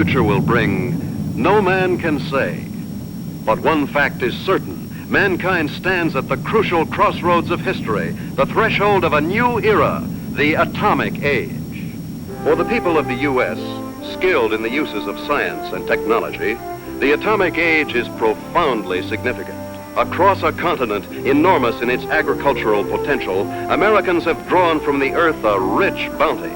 future will bring, no man can say. But one fact is certain. Mankind stands at the crucial crossroads of history, the threshold of a new era, the atomic age. For the people of the U.S., skilled in the uses of science and technology, the atomic age is profoundly significant. Across a continent enormous in its agricultural potential, Americans have drawn from the earth a rich bounty,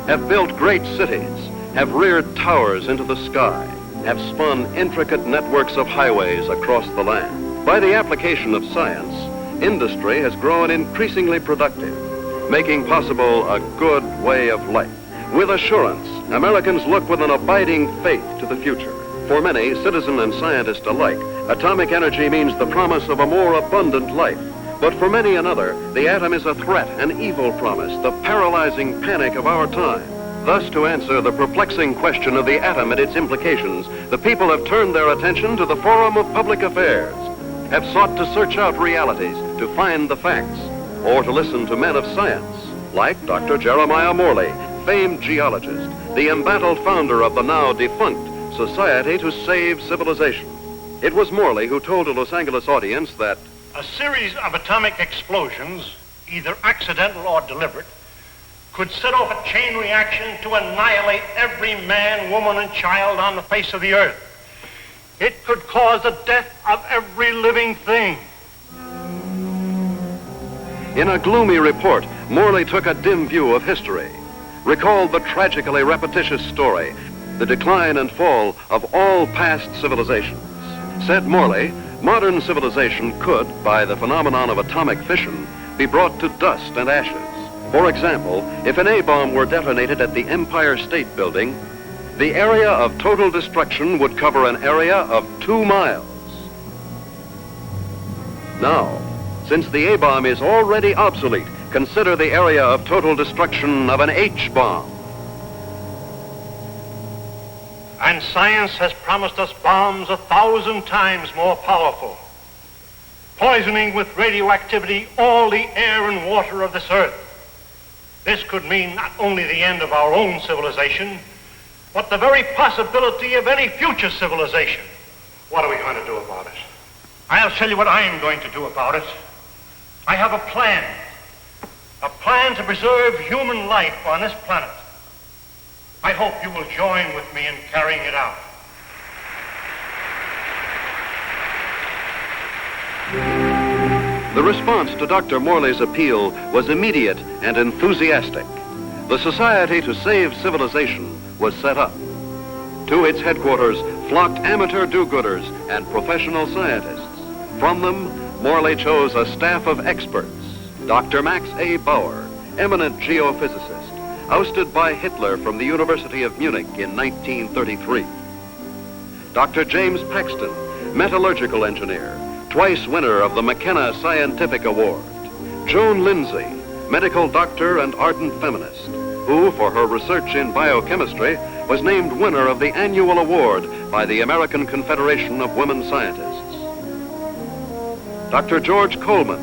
have built great cities, have reared towers into the sky, have spun intricate networks of highways across the land. By the application of science, industry has grown increasingly productive, making possible a good way of life. With assurance, Americans look with an abiding faith to the future. For many, citizen and scientist alike, atomic energy means the promise of a more abundant life. But for many another, the atom is a threat, an evil promise, the paralyzing panic of our time. Thus, to answer the perplexing question of the atom and its implications, the people have turned their attention to the forum of public affairs, have sought to search out realities, to find the facts, or to listen to men of science, like Dr. Jeremiah Morley, famed geologist, the embattled founder of the now defunct Society to Save Civilization. It was Morley who told a Los Angeles audience that a series of atomic explosions, either accidental or deliberate, could set off a chain reaction to annihilate every man, woman, and child on the face of the earth. It could cause the death of every living thing. In a gloomy report, Morley took a dim view of history, recalled the tragically repetitious story, the decline and fall of all past civilizations. Said Morley, modern civilization could, by the phenomenon of atomic fission, be brought to dust and ashes. For example, if an A-bomb were detonated at the Empire State Building, the area of total destruction would cover an area of 2 miles. Now, since the A-bomb is already obsolete, consider the area of total destruction of an H-bomb. And science has promised us bombs 1,000 times more powerful, poisoning with radioactivity all the air and water of this earth. This could mean not only the end of our own civilization, but the very possibility of any future civilization. What are we going to do about it? I'll tell you what I am going to do about it. I have a plan to preserve human life on this planet. I hope you will join with me in carrying it out. The response to Dr. Morley's appeal was immediate and enthusiastic. The Society to Save Civilization was set up. To its headquarters flocked amateur do-gooders and professional scientists. From them, Morley chose a staff of experts. Dr. Max A. Bauer, eminent geophysicist, ousted by Hitler from the University of Munich in 1933. Dr. James Paxton, metallurgical engineer, twice winner of the McKenna Scientific Award. Joan Lindsay, medical doctor and ardent feminist, who, for her research in biochemistry, was named winner of the annual award by the American Confederation of Women Scientists. Dr. George Coleman,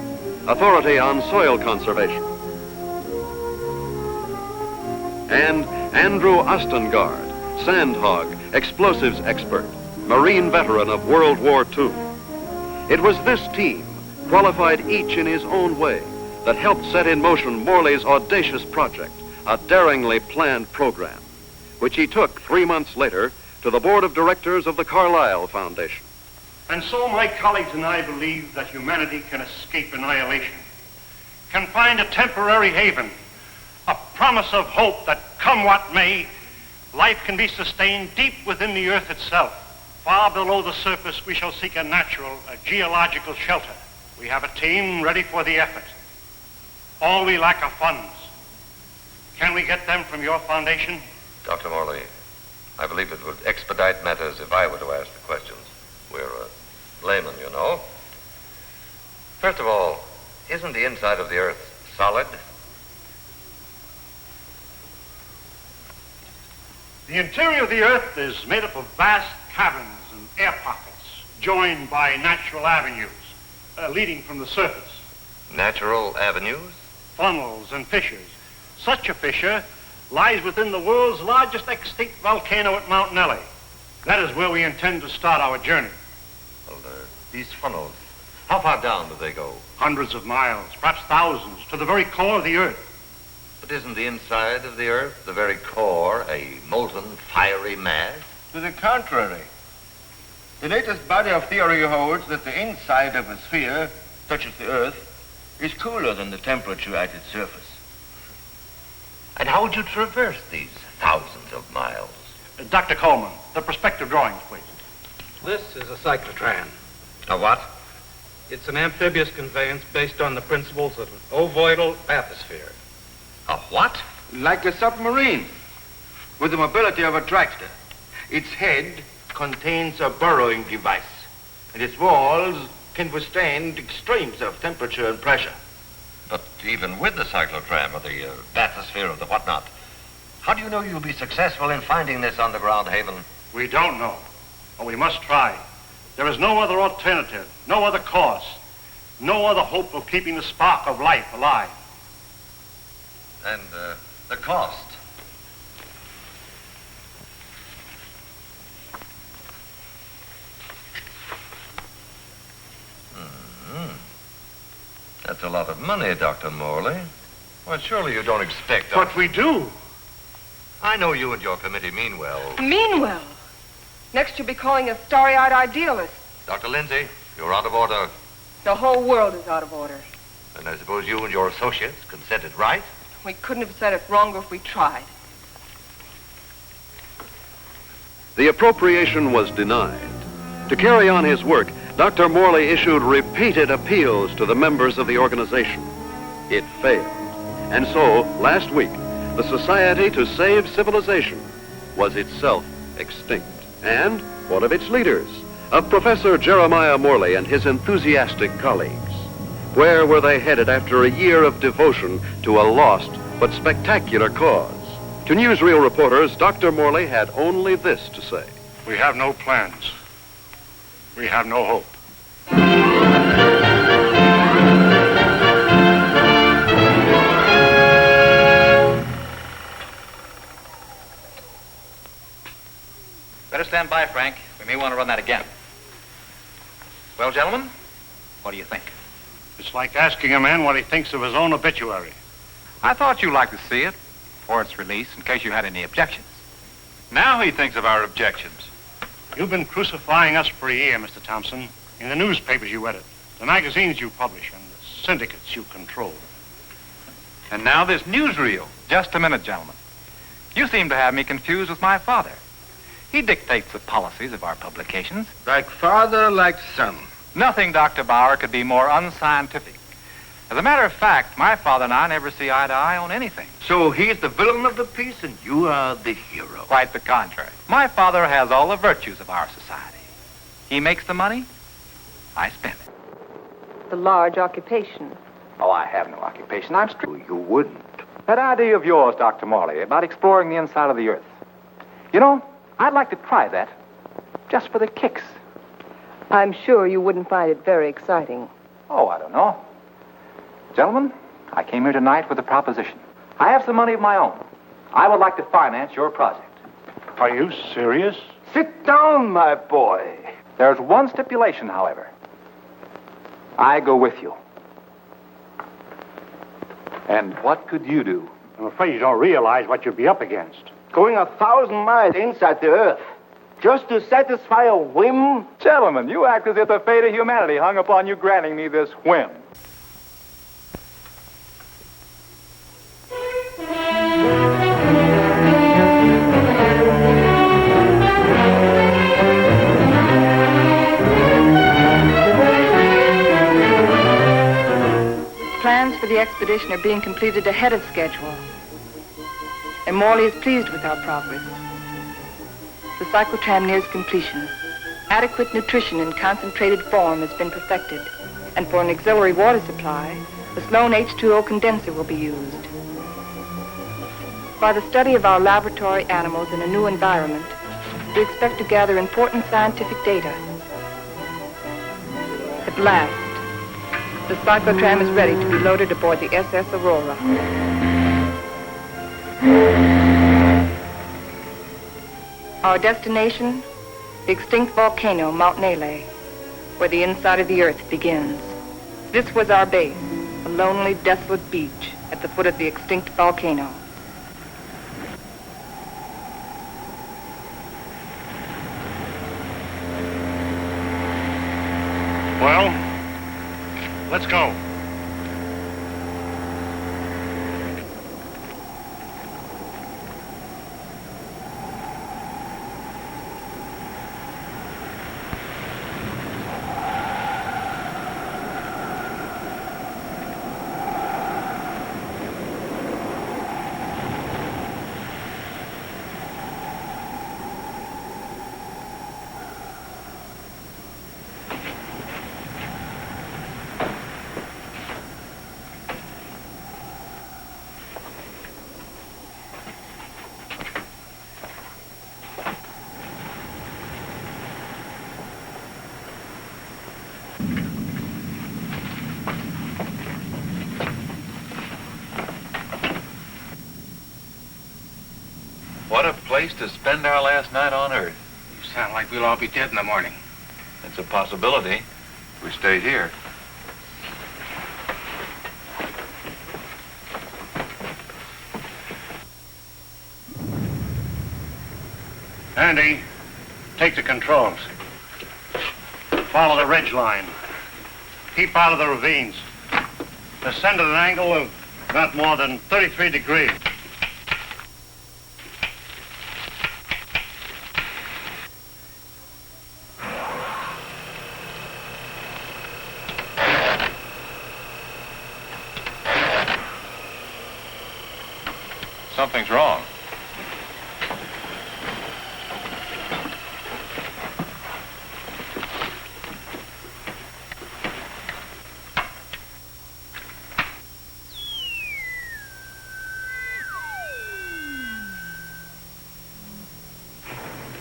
authority on soil conservation. And Andrew Ostengard, sandhog, explosives expert, Marine veteran of World War II. It was this team, qualified each in his own way, that helped set in motion Morley's audacious project, a daringly planned program, which he took 3 months later to the board of directors of the Carlyle Foundation. And so my colleagues and I believe that humanity can escape annihilation, can find a temporary haven, a promise of hope that, come what may, life can be sustained deep within the earth itself. Far below the surface, we shall seek a natural, a geological shelter. We have a team ready for the effort. All we lack are funds. Can we get them from your foundation? Dr. Morley, I believe it would expedite matters if I were to ask the questions. We're laymen, you know. First of all, isn't the inside of the earth solid? The interior of the earth is made up of vast caverns and air pockets, joined by natural avenues leading from the surface. Natural avenues? Funnels and fissures. Such a fissure lies within the world's largest extinct volcano at Mount Nelly. That is where we intend to start our journey. Well, these funnels, how far down do they go? Hundreds of miles, perhaps thousands, to the very core of the Earth. But isn't the inside of the Earth, the very core, a molten, fiery mass? To the contrary. The latest body of theory holds that the inside of a sphere, such as the Earth, is cooler than the temperature at its surface. And how would you traverse these thousands of miles? Dr. Coleman, the perspective drawings, please. This is a cyclotram. A what? It's an amphibious conveyance based on the principles of an ovoidal bathysphere. A what? Like a submarine, with the mobility of a tractor. Its head contains a burrowing device, and its walls can withstand extremes of temperature and pressure. But even with the cyclotram or the bathysphere or the whatnot, how do you know you'll be successful in finding this underground haven? We don't know, but we must try. There is no other alternative, no other course, no other hope of keeping the spark of life alive. And the cost? That's a lot of money, Dr. Morley. Well, surely you don't expect... But we do. I know you and your committee mean well. Mean well? Next you'll be calling us starry-eyed idealists. Dr. Lindsay, you're out of order. The whole world is out of order. And I suppose you and your associates can set it right? We couldn't have said it wronger if we tried. The appropriation was denied. To carry on his work, Dr. Morley issued repeated appeals to the members of the organization. It failed. And so, last week, the Society to Save Civilization was itself extinct. And one of its leaders, of Professor Jeremiah Morley and his enthusiastic colleagues. Where were they headed after a year of devotion to a lost but spectacular cause? To newsreel reporters, Dr. Morley had only this to say. We have no plans. We have no hope. Better stand by, Frank. We may want to run that again. Well, gentlemen, what do you think? It's like asking a man what he thinks of his own obituary. I thought you'd like to see it before its release in case you had any objections. Now he thinks of our objections. You've been crucifying us for a year, Mr. Thompson, in the newspapers you edit, the magazines you publish, and the syndicates you control. And now this newsreel. Just a minute, gentlemen. You seem to have me confused with my father. He dictates the policies of our publications. Like father, like son. Nothing, Dr. Bauer, could be more unscientific. As a matter of fact, my father and I never see eye to eye on anything. So he's the villain of the piece and you are the hero. Quite the contrary. My father has all the virtues of our society. He makes the money, I spend it. The large occupation. Oh, I have no occupation. I'm strict. You wouldn't. That idea of yours, Dr. Morley, about exploring the inside of the Earth. You know, I'd like to try that, just for the kicks. I'm sure you wouldn't find it very exciting. Oh, I don't know. Gentlemen, I came here tonight with a proposition. I have some money of my own. I would like to finance your project. Are you serious? Sit down, my boy. There's one stipulation, however. I go with you. And what could you do? I'm afraid you don't realize what you'd be up against. Going 1,000 miles inside the Earth, just to satisfy a whim? Gentlemen, you act as if the fate of humanity hung upon you granting me this whim. Plans for the expedition are being completed ahead of schedule. And Morley is pleased with our progress. The cyclotram nears completion. Adequate nutrition in concentrated form has been perfected. And for an auxiliary water supply, the Sloan H2O condenser will be used. By the study of our laboratory animals in a new environment, we expect to gather important scientific data. At last, the cyclotram is ready to be loaded aboard the SS Aurora. Our destination, the extinct volcano, Mount Nele, where the inside of the earth begins. This was our base, a lonely, desolate beach at the foot of the extinct volcano. Well, let's go. What a place to spend our last night on Earth. You sound like we'll all be dead in the morning. It's a possibility if we stayed here. Andy, take the controls. Follow the ridge line. Keep out of the ravines. Descend at an angle of not more than 33 degrees. Something's wrong.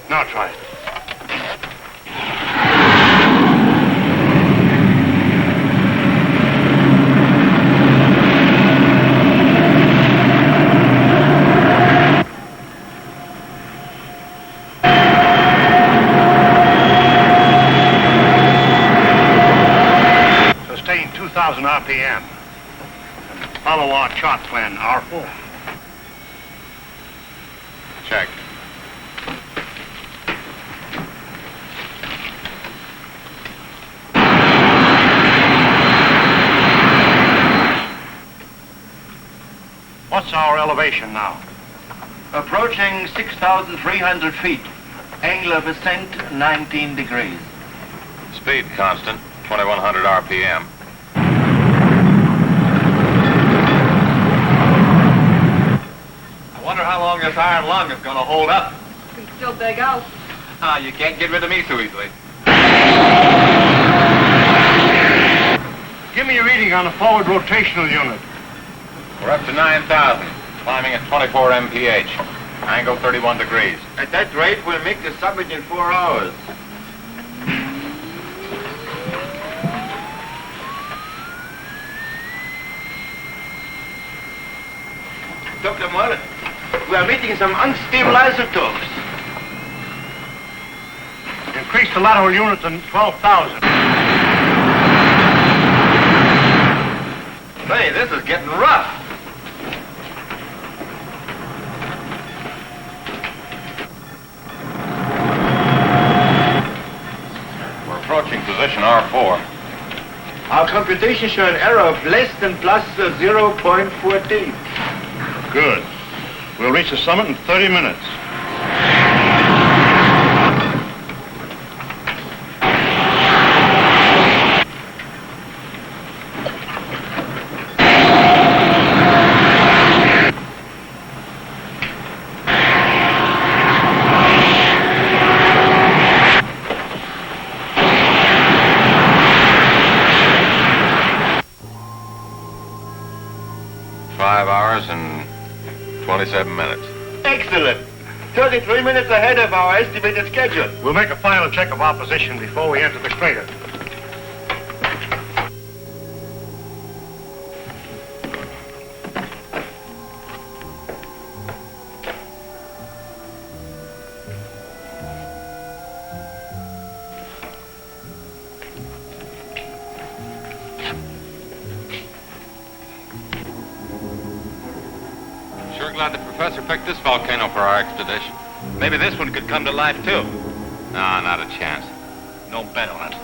Now try it. Sustain 2,000 RPM. And follow our chart plan, R4. Check. What's our elevation now? Approaching 6,300 feet. Angle of ascent, 19 degrees. Speed constant, 2,100 RPM. I wonder how long this iron lung is going to hold up. You can still beg out. You can't get rid of me so easily. Give me a reading on the forward rotational unit. We're up to 9,000, climbing at 24 mph. Angle 31 degrees. At that rate, we'll make the summit in 4 hours. Dr. Morse, we are meeting some unstable isotopes. Increase the lateral unit to 12,000. Hey, this is getting rough. We're approaching position R4. Our computations show an error of less than plus 0.14. Good. We'll reach the summit in 30 minutes. And 27 minutes. Excellent. 33 minutes ahead of our estimated schedule. We'll make a final check of our position before we enter the crater. glad the professor picked this volcano for our expedition. Maybe this one could come to life, too. No, not a chance. No bet on it.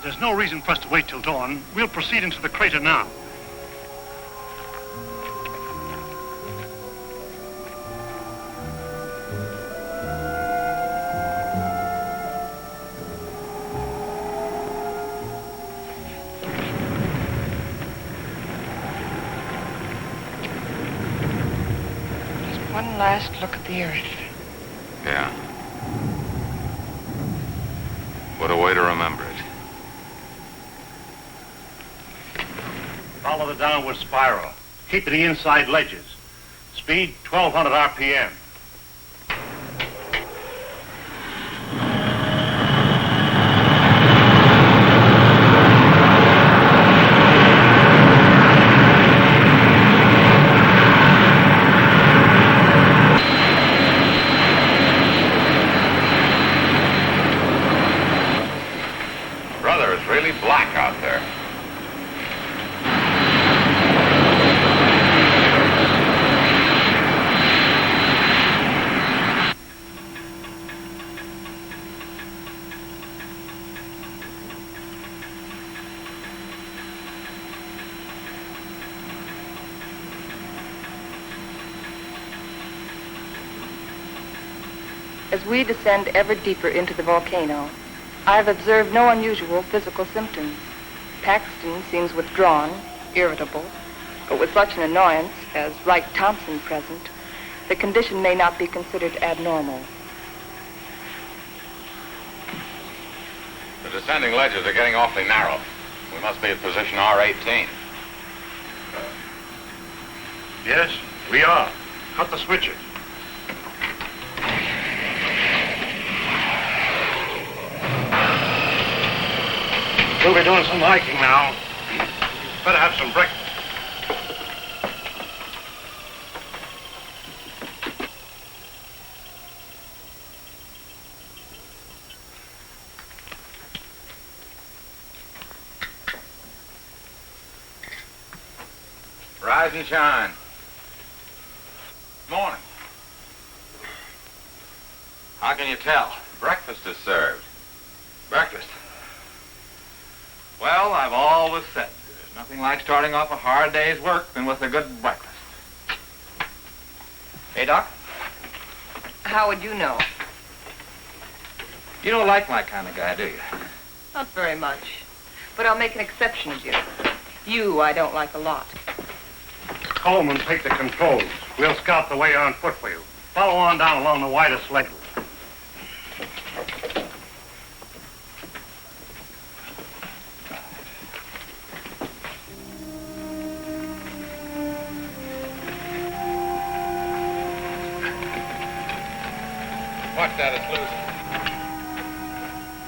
There's no reason for us to wait till dawn. We'll proceed into the crater now. Just one last look at the earth. Yeah. What a way to remember it. Follow the downward spiral. Keep to the inside ledges. Speed 1,200 RPM. Brother, it's really black out there. As we descend ever deeper into the volcano, I have observed no unusual physical symptoms. Paxton seems withdrawn, irritable, but with such an annoyance as Wright Thompson present, the condition may not be considered abnormal. The descending ledges are getting awfully narrow. We must be at position R18. Yes, we are. Cut the switches. We'll be doing some hiking now. Better have some breakfast. Rise and shine. Morning. How can you tell? Breakfast is served. Breakfast. Well, I've always said there's nothing like starting off a hard day's work than with a good breakfast. Hey, Doc? How would you know? You don't like my kind of guy, do you? Not very much. But I'll make an exception of you. You I don't like a lot. Coleman, take the controls. We'll scout the way on foot for you. Follow on down along the widest ledge. Watch that, it's loose.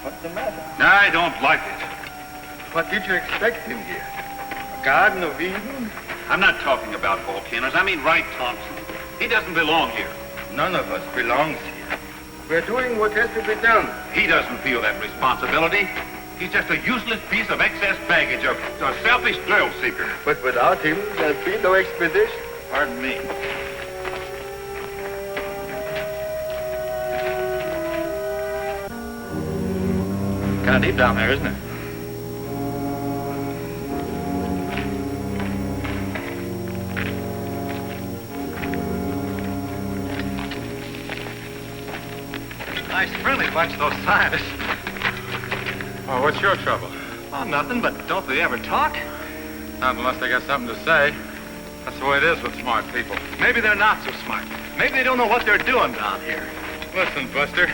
What's the matter? I don't like it. What did you expect in here? A Garden of Eden? I'm not talking about volcanoes. I mean Wright Thompson. He doesn't belong here. None of us belongs here. We're doing what has to be done. He doesn't feel that responsibility. He's just a useless piece of excess baggage, a selfish thrill seeker. But without him, there'd be no expedition. Pardon me. Kind of deep down there, isn't it? Nice friendly bunch, those scientists. Oh, what's your trouble? Oh, nothing, but don't they ever talk? Not unless they got something to say. That's the way it is with smart people. Maybe they're not so smart. Maybe they don't know what they're doing down here. Listen, Buster.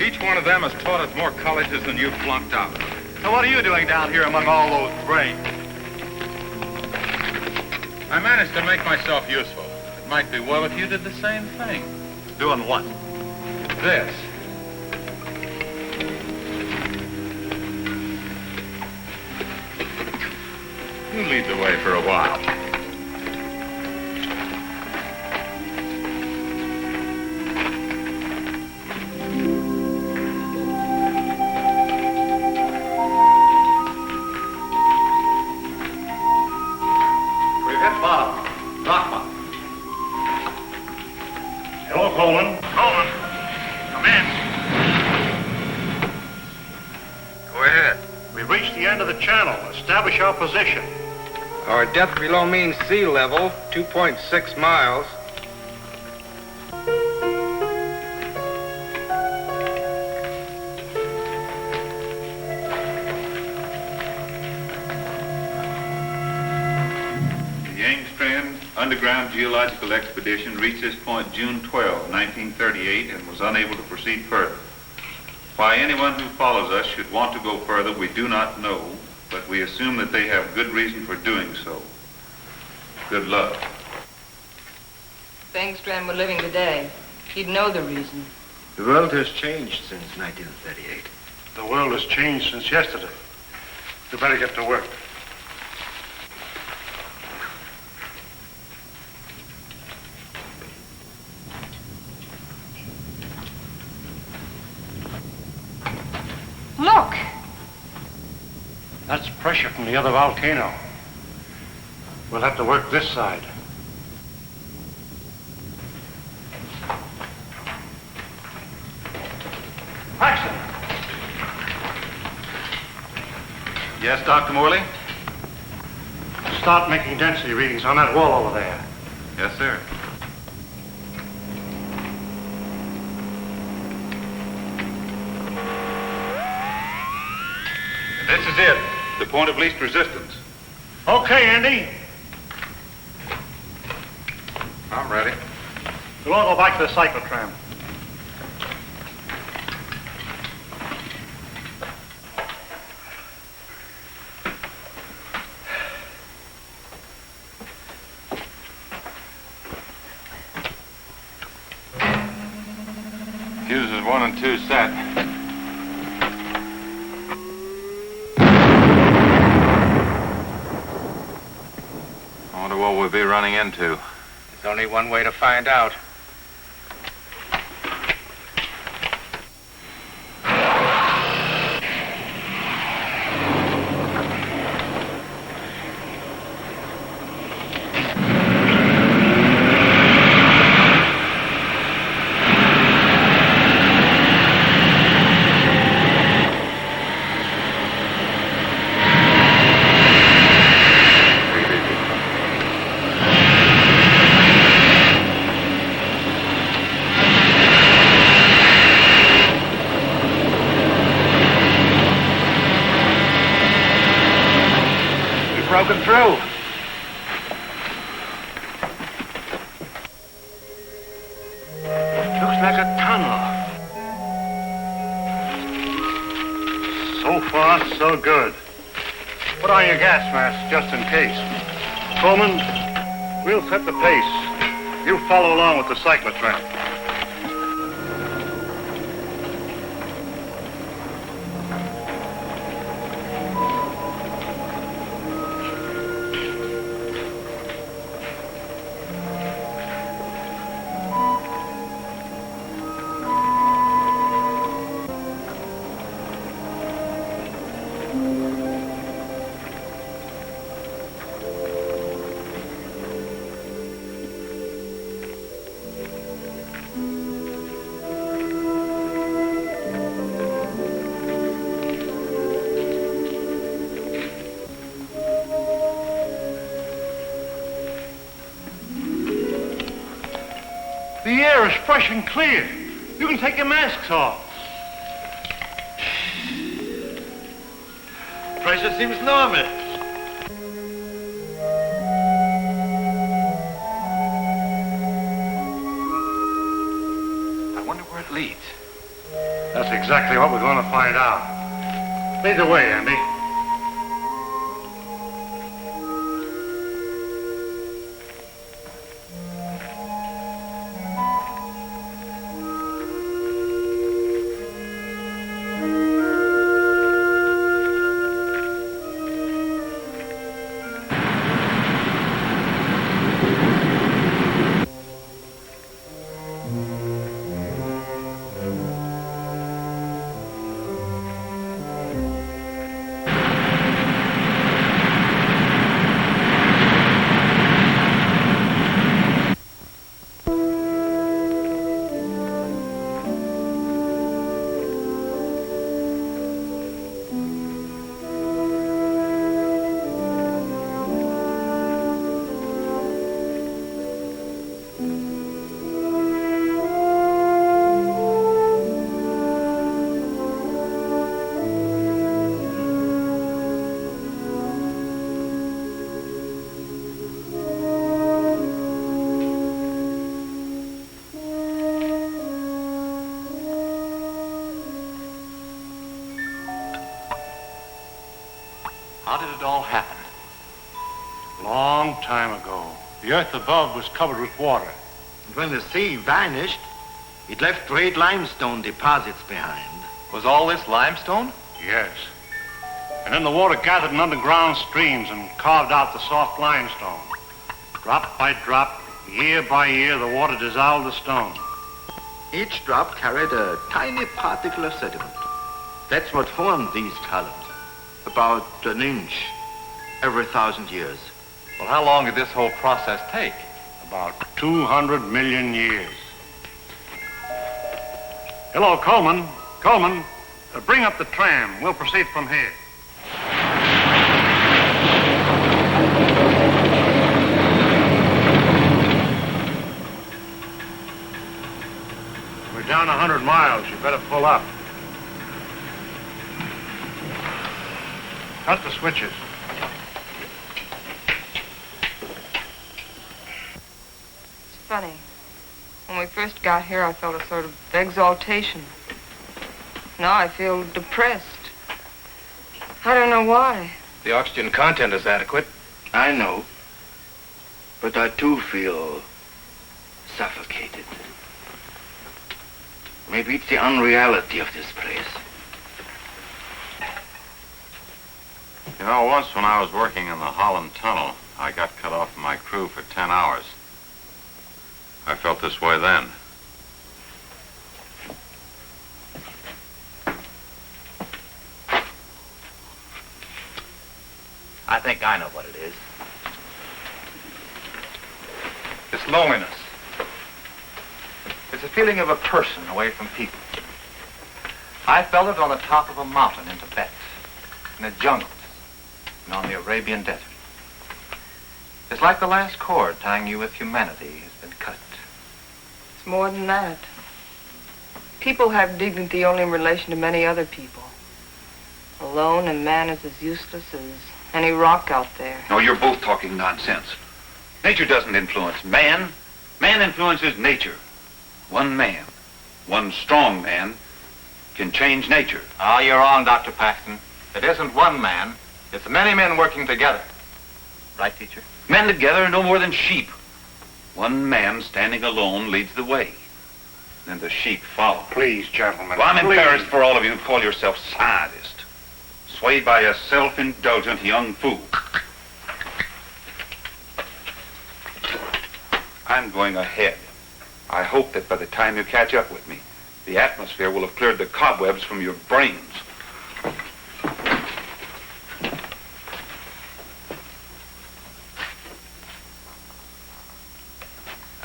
Each one of them has taught us more colleges than you've flunked out. So what are you doing down here among all those brains? I managed to make myself useful. It might be well if you did the same thing. Doing what? This. You lead the way for a while. We've hit bottom. Rock bottom. Hello, Coleman. Coleman. Come in. Go ahead. We've reached the end of the channel. Establish our position. Our depth below mean sea level, 2.6 miles. The Yangstrand Underground Geological Expedition reached this point June 12, 1938, and was unable to proceed further. Why anyone who follows us should want to go further, we do not know, but we assume that they have good reason for doing so. Good luck. If Engstrand were living today, he'd know the reason. The world has changed since 1938. The world has changed since yesterday. We better get to work. Look! That's pressure from the other volcano. We'll have to work this side. Paxton! Yes, Dr. Morley? Start making density readings on that wall over there. Yes, sir. This is it. The point of least resistance. Okay, Andy. I'm ready. We'll all go back to the cyclotram. Fuses 1 and 2 set. I wonder what we'll be running into. There's only one way to find out. Broken through. Looks like a tunnel. So far, so good. Put on your gas mask just in case. Coleman, we'll set the pace. You follow along with the cyclotram. The air is fresh and clear. You can take your masks off. Pressure seems normal. I wonder where it leads. That's exactly what we're going to find out. Lead the way, Andy. How did it all happen? Long time ago, the earth above was covered with water. And when the sea vanished, it left great limestone deposits behind. Was all this limestone? Yes. And then the water gathered in underground streams and carved out the soft limestone. Drop by drop, year by year, the water dissolved the stone. Each drop carried a tiny particle of sediment. That's what formed these columns, about an inch every 1,000 years. Well, how long did this whole process take? About 200 million years. Hello, Coleman. Coleman, bring up the tram. We'll proceed from here. We're down 100 miles. You better pull up. Cut the switches. It's funny. When we first got here, I felt a sort of exaltation. Now I feel depressed. I don't know why. The oxygen content is adequate. I know. But I too feel suffocated. Maybe it's the unreality of this place. You know, once when I was working in the Holland Tunnel, I got cut off from my crew for 10 hours. I felt this way then. I think I know what it is. It's loneliness. It's a feeling of a person away from people. I felt it on the top of a mountain in Tibet, in the jungles, and on the Arabian desert. It's like the last cord tying you with humanity has been cut. It's more than that. People have dignity only in relation to many other people. Alone, a man is as useless as any rock out there. No, you're both talking nonsense. Nature doesn't influence man. Man influences nature. One man, one strong man, can change nature. Ah, you're wrong, Dr. Paxton. It isn't one man. It's many men working together. Right, teacher? Men together are no more than sheep. One man standing alone leads the way. Then the sheep follow. Please, gentlemen. Well, I'm please. embarrassed for all of you who call yourself scientists. Swayed by a self-indulgent young fool. I'm going ahead. I hope that by the time you catch up with me, the atmosphere will have cleared the cobwebs from your brains.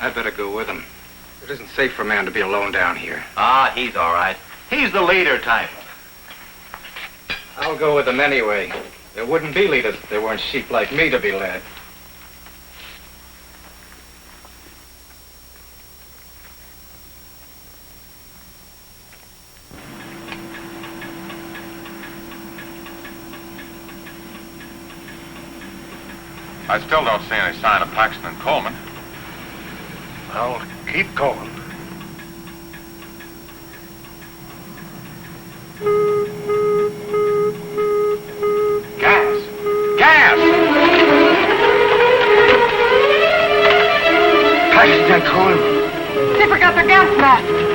I'd better go with him. It isn't safe for a man to be alone down here. Ah, he's all right. He's the leader type. I'll go with them anyway. There wouldn't be leaders if there weren't sheep like me to be led. I still don't see any sign of Paxton and Coleman. Well, keep going. Gas! Gas! Paxton and Coleman. They forgot their gas mask.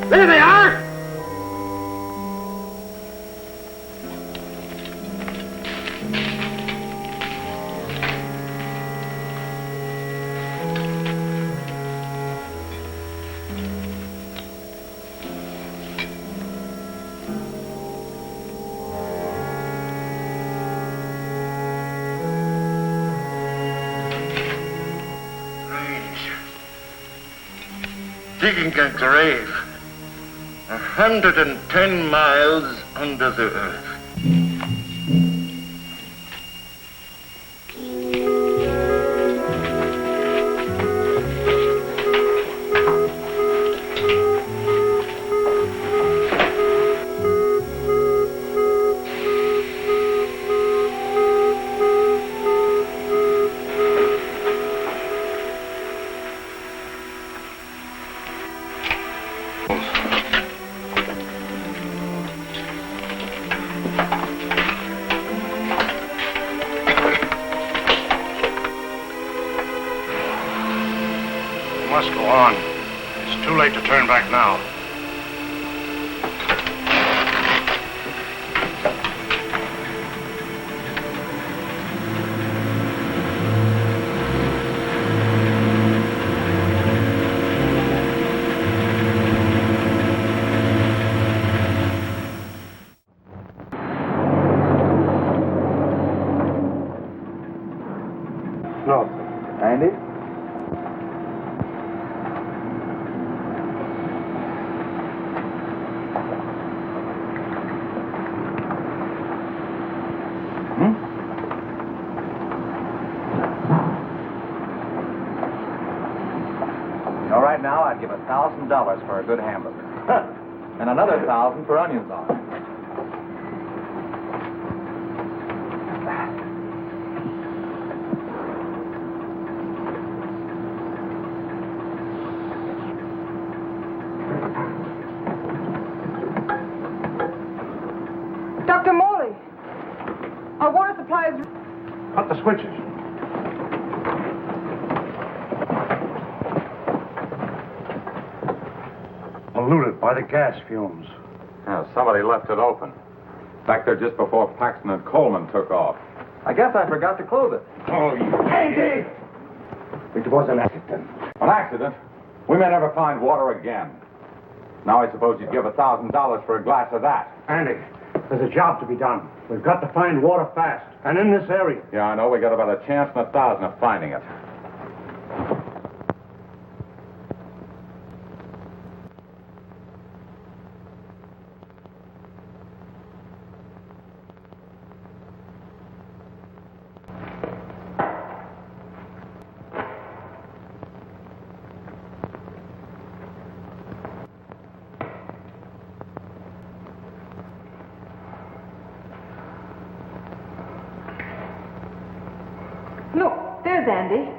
There they are! Digging a grave 110 miles under the earth. must go on. It's too late to turn back now. Andy? You know, right now I'd give $1,000 for a good hamburger. And another 1,000 for onions on it. Dr. Morley, our water supply is... Cut the switches. Polluted by the gas fumes. Yeah, somebody left it open. Back there just before Paxton and Coleman took off. I guess I forgot to close it. Oh, you... Andy! It was an accident. An accident? We may never find water again. Now I suppose you'd give $1,000 for a glass of that. Andy, there's a job to be done. We've got to find water fast, and in this area. Yeah, I know. We got about a chance in 1,000 of finding it. Look, there's Andy.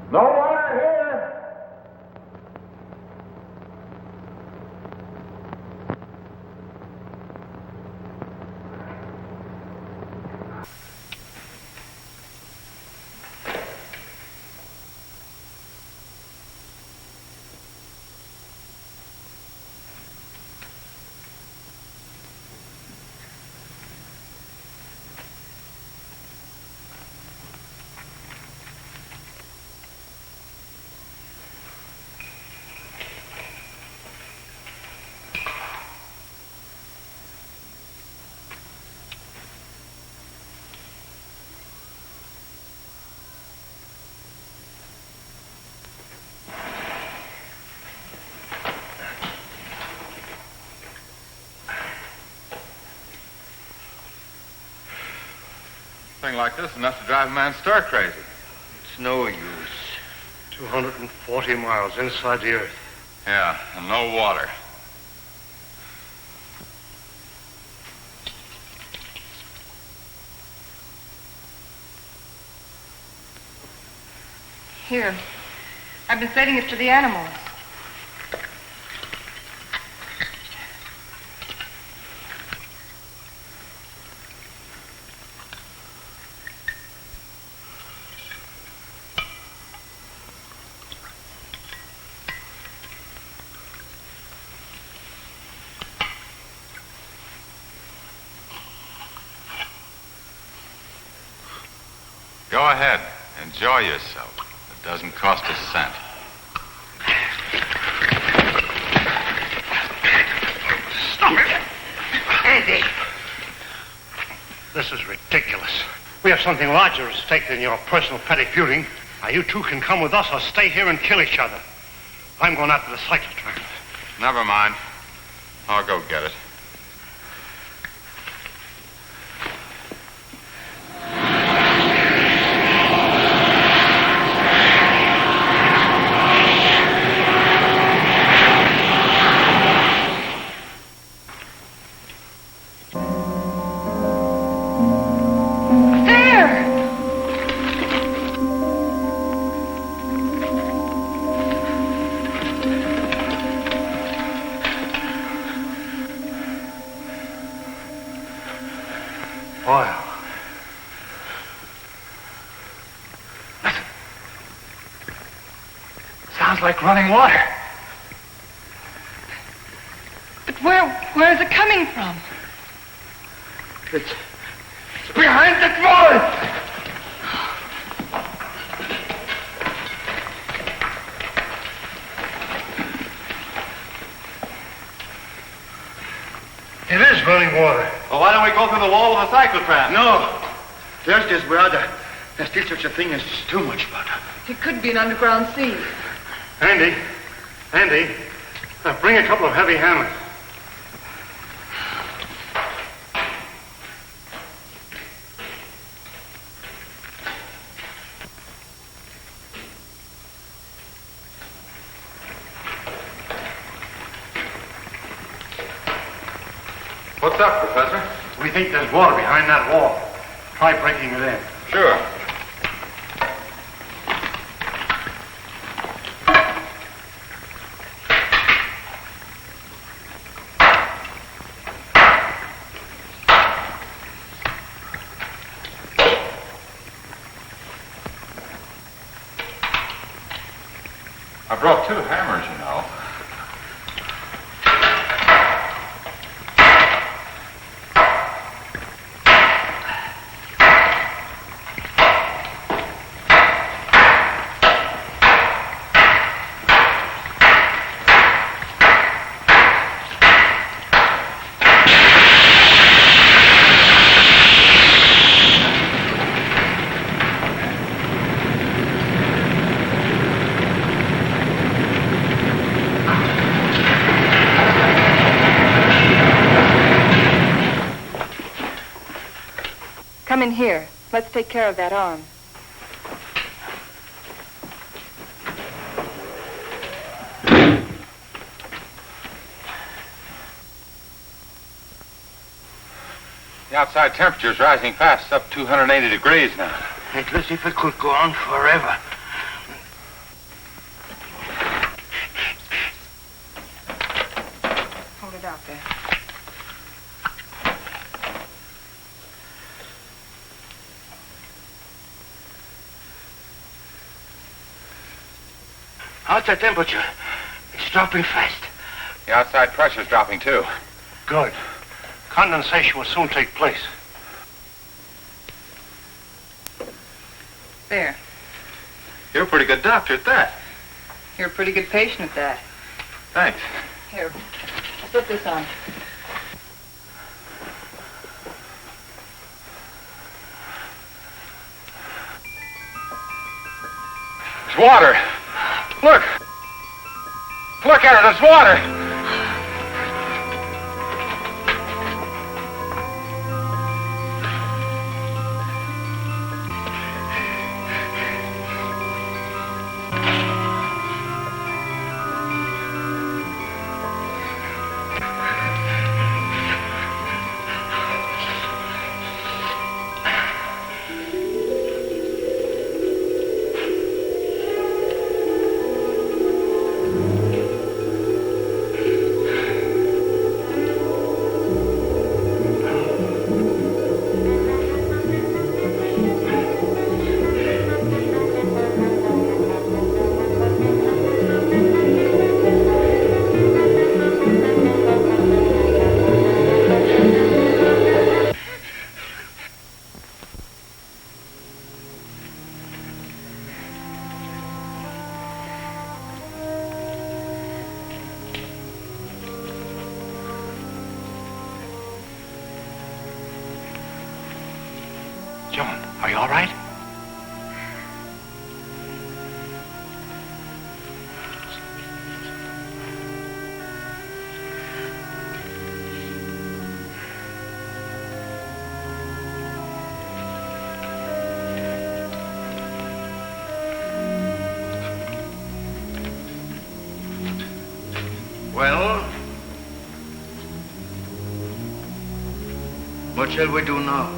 No water here! Thing like this enough to drive a man stir crazy. It's no use. 240 miles inside the earth. Yeah, and no water. Here. I've been setting it to the animals. Go ahead. Enjoy yourself. It doesn't cost a cent. Stop it! Andy! This is ridiculous. We have something larger at stake than your personal petty feuding. Now, you two can come with us or stay here and kill each other. I'm going after the cyclotron. Never mind. I'll go get it. Oil. Listen. Sounds like running water. But where is it coming from? It's behind that wall! It is running water. Well, why don't we go through the wall with a cyclotron? No. There's this brother. There's still such a thing as too much butter. It could be an underground sea. Andy, bring a couple of heavy hammers. What's up, Professor? We think there's water behind that wall. Try breaking it in. Sure. I brought 2 hammers, you know. Come in here. Let's take care of that arm. The outside temperature's rising fast. It's up 280 degrees now. It's as if it could go on forever. Hold it out there. Outside temperature. It's dropping fast. The outside pressure's dropping, too. Good. Condensation will soon take place. There. You're a pretty good doctor at that. You're a pretty good patient at that. Thanks. Here, slip this on. It's water. Look. Look at it. It's water. Joan, are you all right? Well, what shall we do now?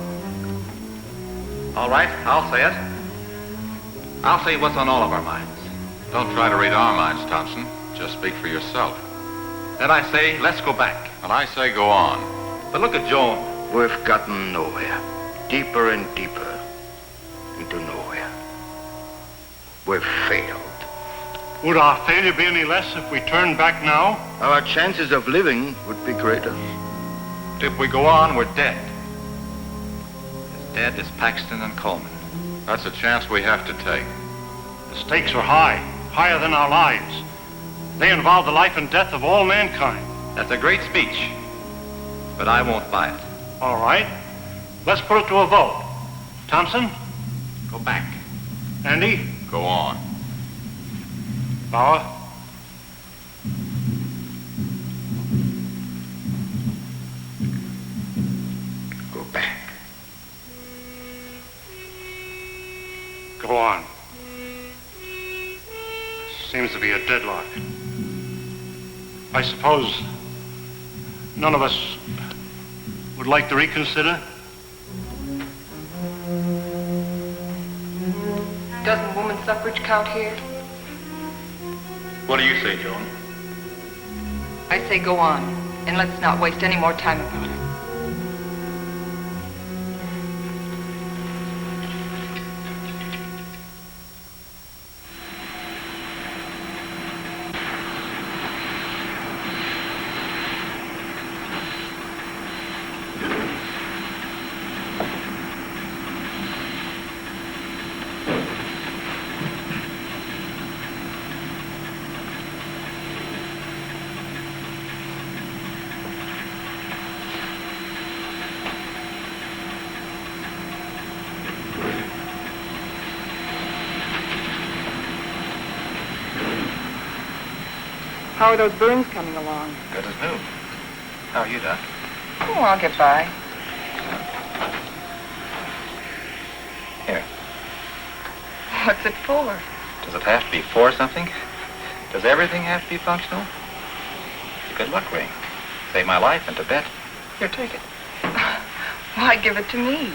All right, I'll say it. I'll say what's on all of our minds. Don't try to read our minds, Thompson. Just speak for yourself. Then I say, let's go back. And I say go on. But look at Joan. We've gotten nowhere. Deeper and deeper into nowhere. We've failed. Would our failure be any less if we turned back now? Our chances of living would be greater. If we go on, we're dead. As dead as Paxton and Coleman. That's a chance we have to take. The stakes are high, higher than our lives. They involve the life and death of all mankind. That's a great speech, but I won't buy it. All right. Let's put it to a vote. Thompson? Go back. Andy? Go on. Bauer? Go back. Go on. Seems to be a deadlock. I suppose none of us would like to reconsider? Doesn't woman suffrage count here? What do you say, Joan? I say go on, and let's not waste any more time about it. How are those burns coming along? Good as new. How are you, Doc? Oh, I'll get by. Here. What's it for? Does it have to be for something? Does everything have to be functional? It's a good luck ring. Saved my life in Tibet. Here, take it. Why give it to me?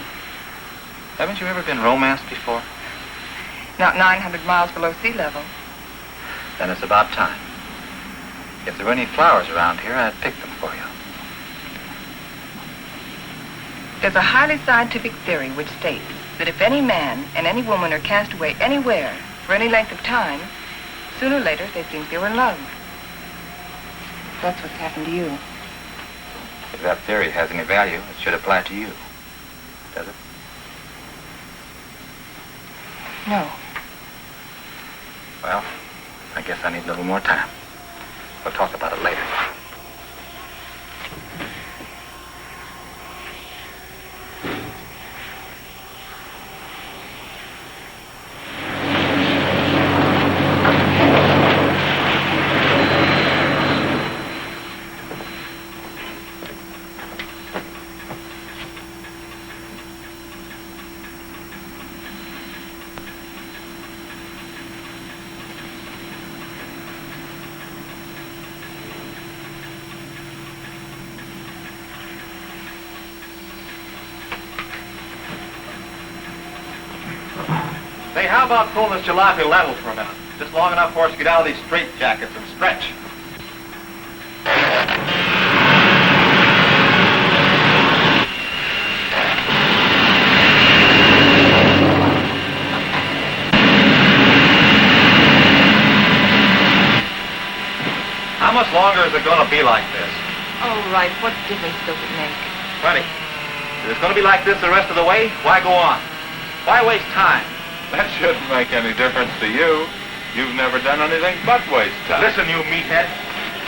Haven't you ever been romanced before? Not 900 miles below sea level. Then it's about time. If there were any flowers around here, I'd pick them for you. There's a highly scientific theory which states that if any man and any woman are cast away anywhere for any length of time, sooner or later they think they were in love. That's what's happened to you. If that theory has any value, it should apply to you. Does it? No. Well, I guess I need a little more time. We'll talk about it later. Say, how about pulling this jalopy level for a minute? Just long enough for us to get out of these straitjackets and stretch. How much longer is it going to be like this? Oh, right. What difference does it make? Plenty. If it's going to be like this the rest of the way, why go on? Why waste time? That shouldn't make any difference to you. You've never done anything but waste time. Listen, you meathead.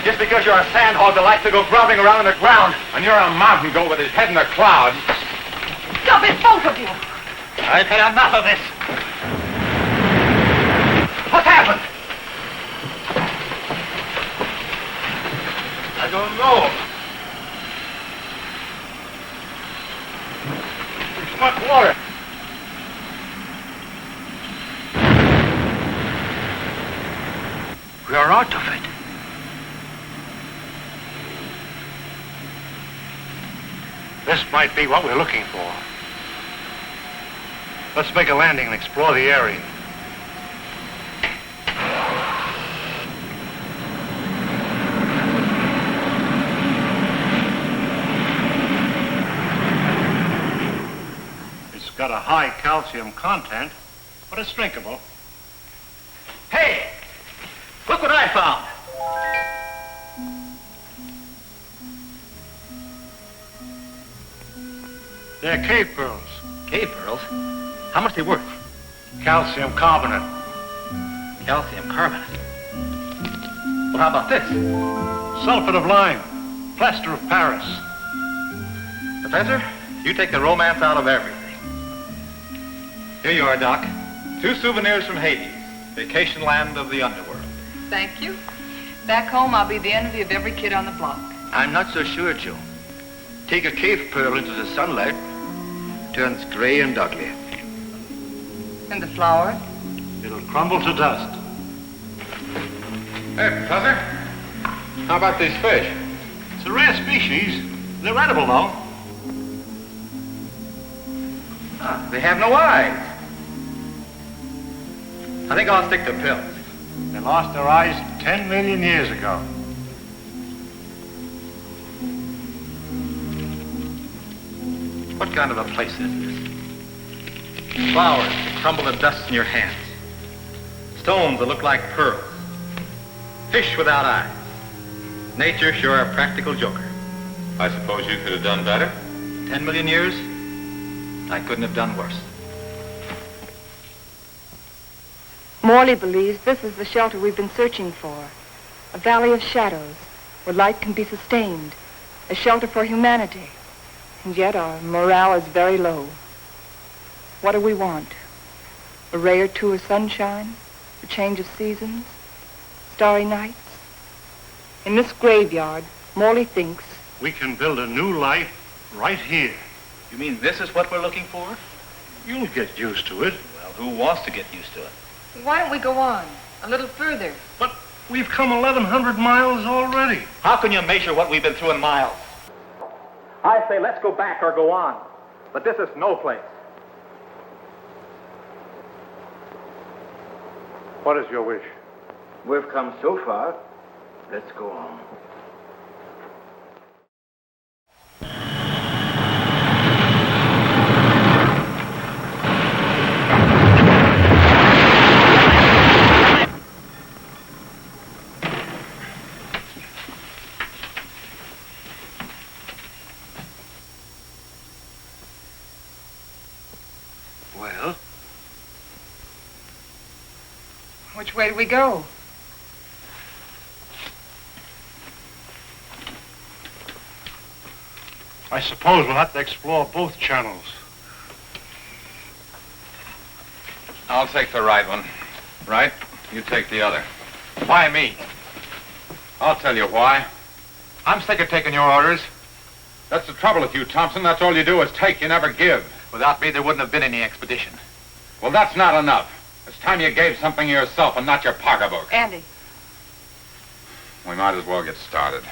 Just because you're a sand hog that likes to go groveling around in the ground. And you're a mountain goat with his head in the clouds. Stop it, both of you! I've had enough of this. What's happened? I don't know. It's much water. We are out of it. This might be what we're looking for. Let's make a landing and explore the area. It's got a high calcium content, but it's drinkable. Hey! Look what I found. They're cave pearls. Cave pearls? How much are they worth? Calcium carbonate. Calcium carbonate. Well, how about this? Sulfate of lime. Plaster of Paris. Professor, you take the romance out of everything. Here you are, Doc. 2 souvenirs from Hades, vacation land of the underworld. Thank you. Back home, I'll be the envy of every kid on the block. I'm not so sure, Joe. Take a cave pearl into the sunlight, turns gray and ugly. And the flower? It'll crumble to dust. Hey, Professor, how about these fish? It's a rare species. They're edible, though. They have no eyes. I think I'll stick to pills. They lost their eyes 10 million years ago. What kind of a place is this? Flowers that crumble to dust in your hands. Stones that look like pearls. Fish without eyes. Nature sure a practical joker. I suppose you could have done better? 10 million years, I couldn't have done worse. Morley believes this is the shelter we've been searching for. A valley of shadows where light can be sustained. A shelter for humanity. And yet our morale is very low. What do we want? A ray or two of sunshine? A change of seasons? Starry nights? In this graveyard, Morley thinks we can build a new life right here. You mean this is what we're looking for? You'll get used to it. Well, who wants to get used to it? Why don't we go on? A little further. But we've come 1,100 miles already. How can you measure what we've been through in miles? I say let's go back or go on. But this is no place. What is your wish? We've come so far, let's go on. Well? Which way do we go? I suppose we'll have to explore both channels. I'll take the right one. Right? You take the other. Why me? I'll tell you why. I'm sick of taking your orders. That's the trouble with you, Thompson. That's all you do is take, you never give. Without me, there wouldn't have been any expedition. Well, that's not enough. It's time you gave something yourself and not your pocketbook. Andy. We might as well get started.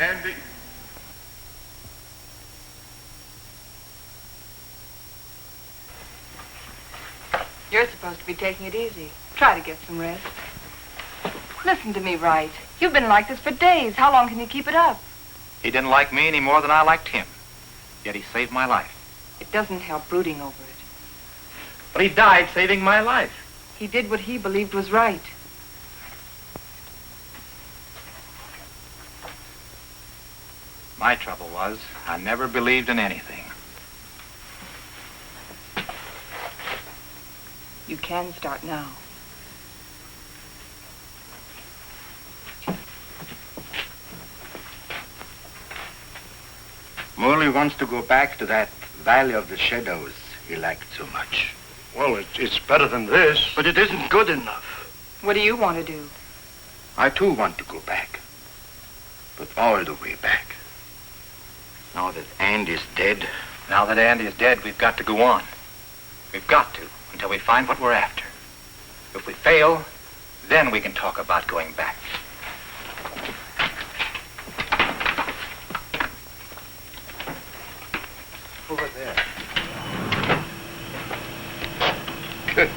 Andy. You're supposed to be taking it easy. Try to get some rest. Listen to me, Wright. You've been like this for days. How long can you keep it up? He didn't like me any more than I liked him. Yet he saved my life. It doesn't help brooding over it. But he died saving my life. He did what he believed was right. My trouble was, I never believed in anything. You can start now. Morley wants to go back to that Valley of the Shadows he liked so much. Well, it's better than this. But it isn't good enough. What do you want to do? I too want to go back. But all the way back. Now that Andy's dead. Now that Andy is dead, we've got to go on. We've got to, until we find what we're after. If we fail, then we can talk about going back. Over there. Good.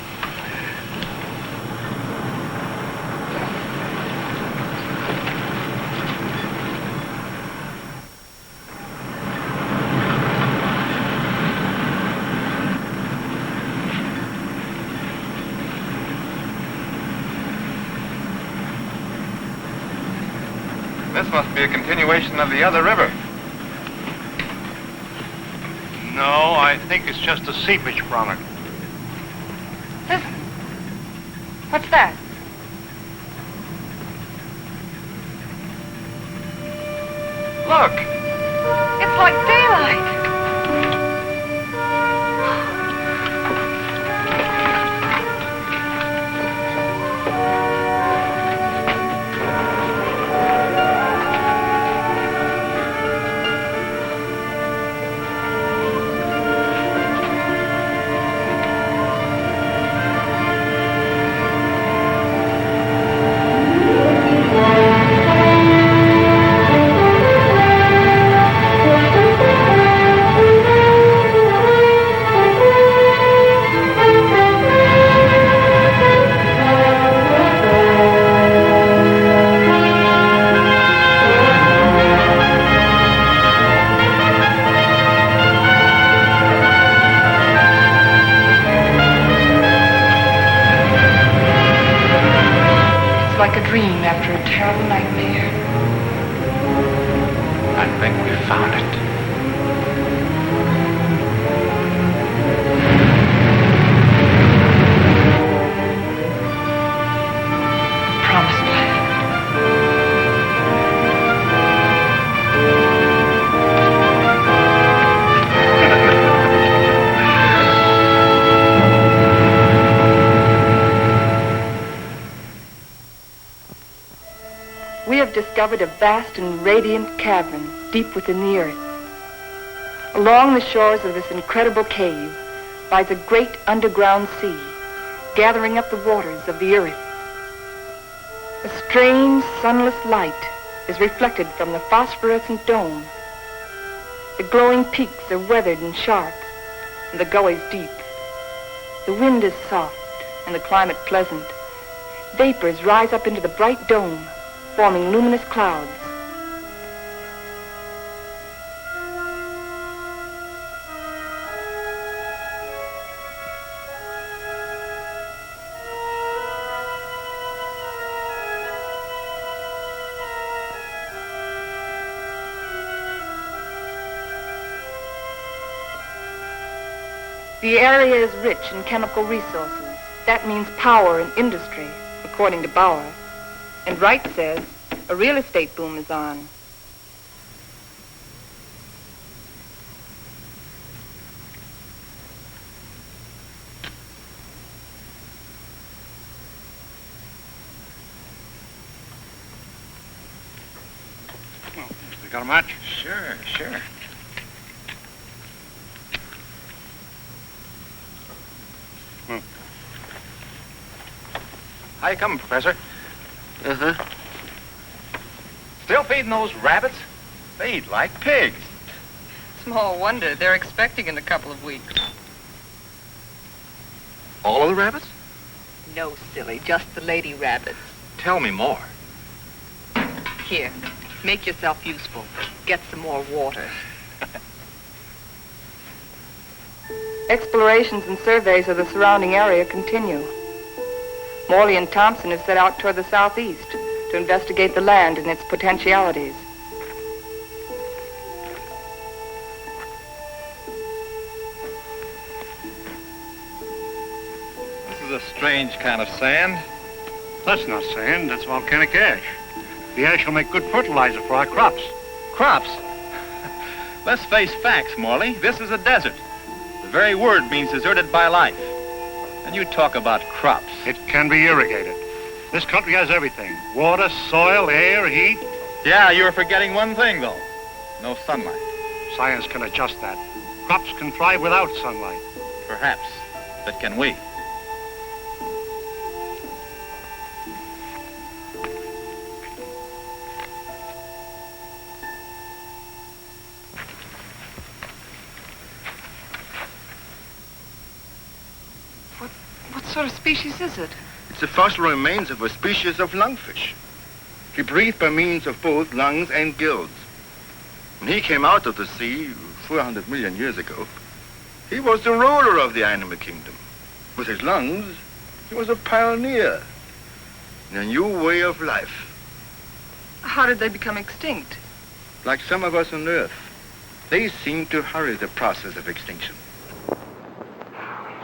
This must be a continuation of the other river. No, I think it's just a seepage product. Listen. What's that? Look! It's like daylight. Like a dream after a terrible nightmare. I think we found it. Promised land. we have discovered a vast and radiant cavern deep within the earth. Along the shores of this incredible cave lies a great underground sea, gathering up the waters of the earth. A strange, sunless light is reflected from the phosphorescent dome. The glowing peaks are weathered and sharp, and the gullies deep. The wind is soft, and the climate pleasant. Vapors rise up into the bright dome, forming luminous clouds. The area is rich in chemical resources. That means power and industry, according to Bauer. And Wright says a real estate boom is on. Well, you got a match? Sure. How you coming, Professor? Uh-huh. Still feeding those rabbits? They eat like pigs. Small wonder. They're expecting in a couple of weeks. All of the rabbits? No, silly. Just the lady rabbits. Tell me more. Here, make yourself useful. Get some more water. Explorations and surveys of the surrounding area continue. Morley and Thompson have set out toward the southeast to investigate the land and its potentialities. This is a strange kind of sand. That's not sand, that's volcanic ash. The ash will make good fertilizer for our crops. Crops? Let's face facts, Morley. This is a desert. The very word means deserted by life. And you talk about crops. It can be irrigated. This country has everything. Water, soil, air, heat. Yeah, you're forgetting one thing, though. No sunlight. Science can adjust that. Crops can thrive without sunlight. Perhaps. But can we? What sort of species is it? It's the fossil remains of a species of lungfish. He breathed by means of both lungs and gills. When he came out of the sea 400 million years ago, he was the ruler of the animal kingdom. With his lungs, he was a pioneer in a new way of life. How did they become extinct? Like some of us on Earth, they seem to hurry the process of extinction.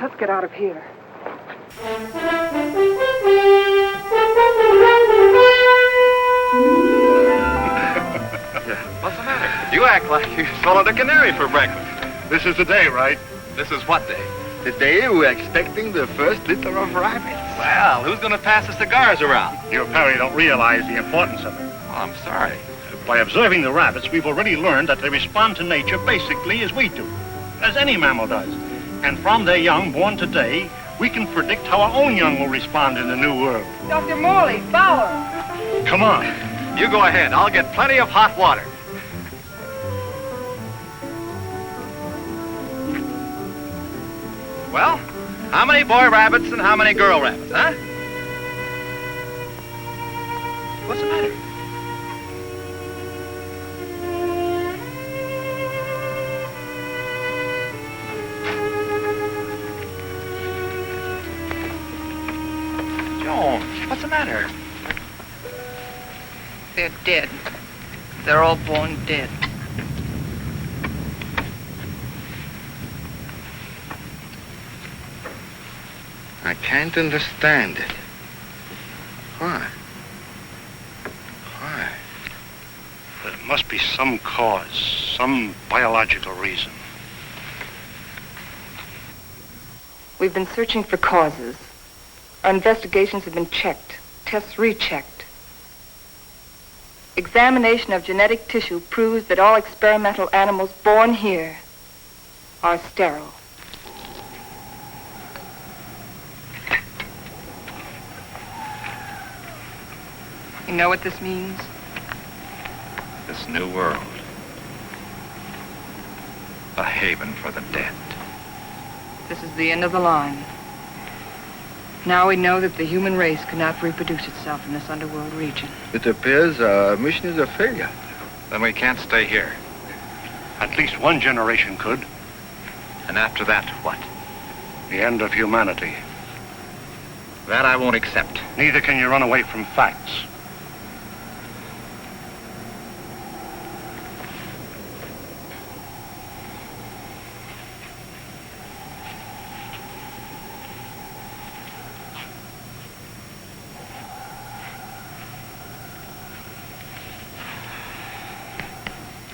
Let's get out of here. What's the matter? You act like you swallowed a canary for breakfast. This is the day, right? This is what day? The day we're expecting the first litter of rabbits. Well, who's going to pass the cigars around? You apparently don't realize the importance of it. Oh, I'm sorry. By observing the rabbits, we've already learned that they respond to nature basically as we do, as any mammal does. And from their young born today, we can predict how our own young will respond in the new world. Dr. Morley, Bauer. Come on. You go ahead. I'll get plenty of hot water. Well, how many boy rabbits and how many girl rabbits, huh? What's the matter? Joan, what's the matter? They're dead. They're all born dead. I can't understand it. Why? Why? There must be some cause, some biological reason. We've been searching for causes. Our investigations have been checked, tests rechecked. Examination of genetic tissue proves that all experimental animals born here are sterile. You know what this means? This new world. A haven for the dead. This is the end of the line. Now we know that the human race cannot reproduce itself in this underworld region. It appears our mission is a failure. Then we can't stay here. At least one generation could. And after that, what? The end of humanity. That I won't accept. Neither can you run away from facts.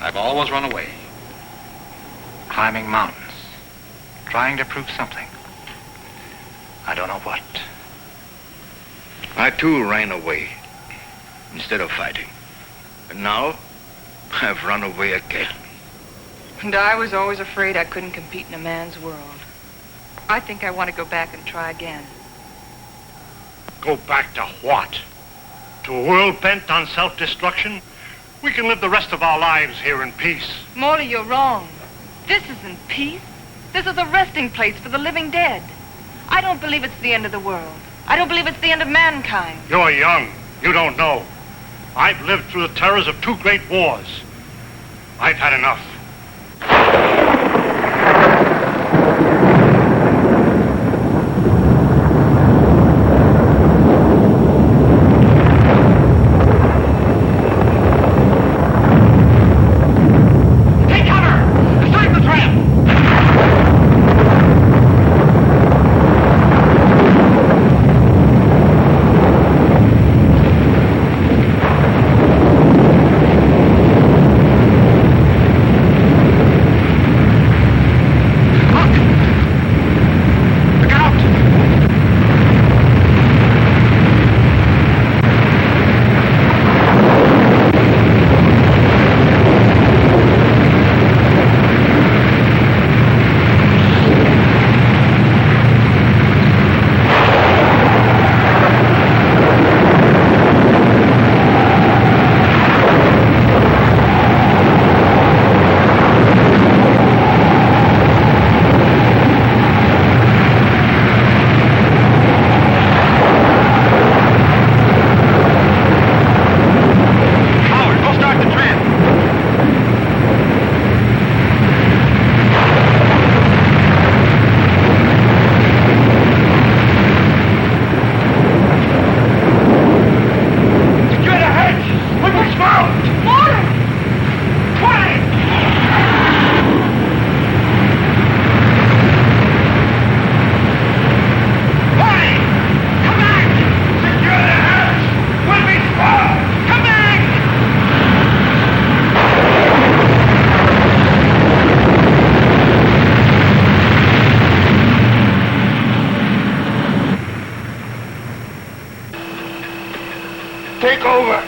I've always run away. Climbing mountains. Trying to prove something. I don't know what. I too ran away instead of fighting. And now I've run away again. And I was always afraid I couldn't compete in a man's world. I think I want to go back and try again. Go back to what? To a world bent on self-destruction? We can live the rest of our lives here in peace. Morley, you're wrong. This isn't peace. This is a resting place for the living dead. I don't believe it's the end of the world. I don't believe it's the end of mankind. You're young. You don't know. I've lived through the terrors of 2 great wars. I've had enough. Take over.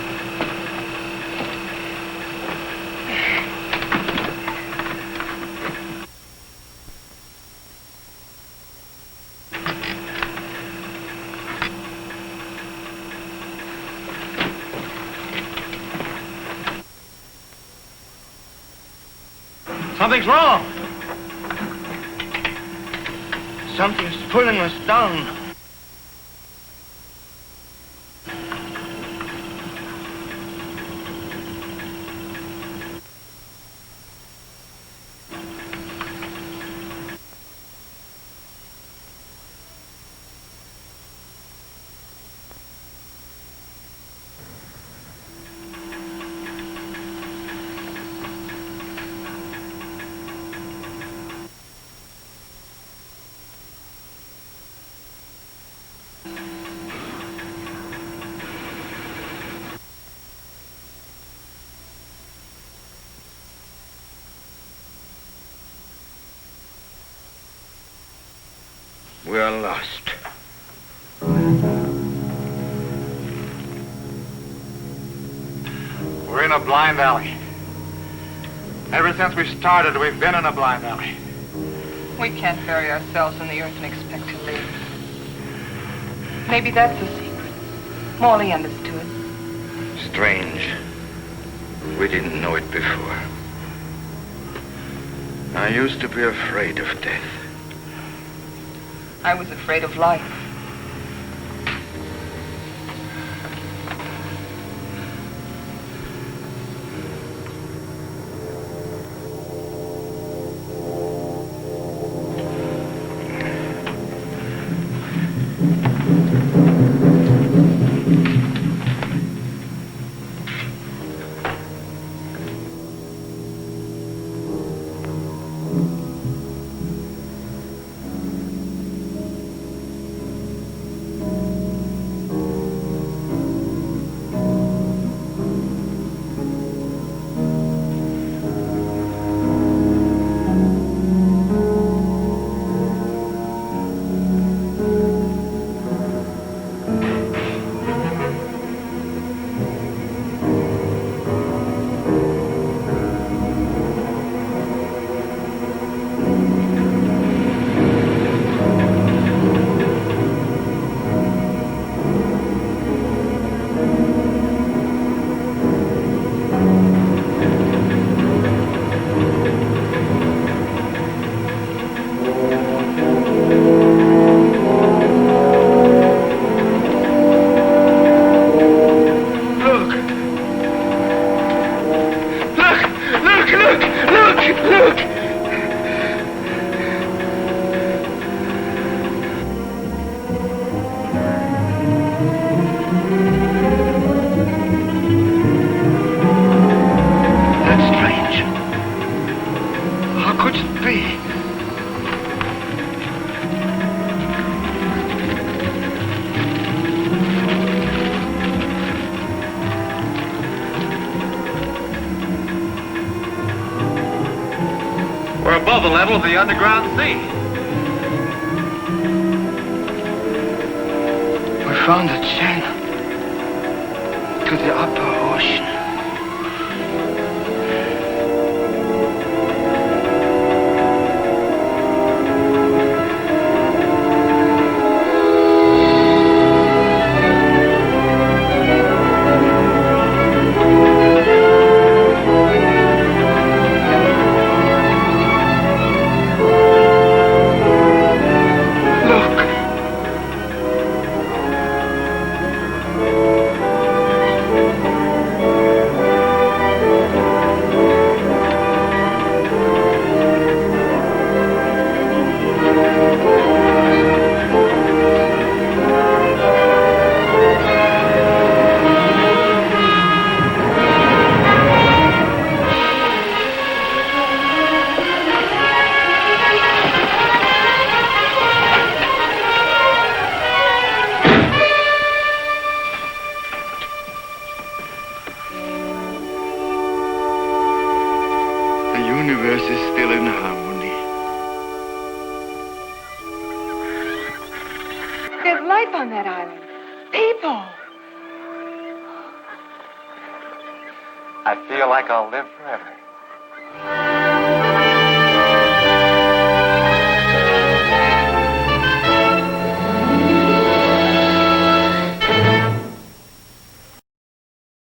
Something's wrong. Something's pulling us down. We are lost. We're in a blind alley. Ever since we started, we've been in a blind alley. We can't bury ourselves in the earth and expect to live. Maybe that's the secret. Morley understood. Strange. We didn't know it before. I used to be afraid of death. I was afraid of life. Above the level of the underground sea. We found a channel to the upper ocean. I feel like I'll live forever.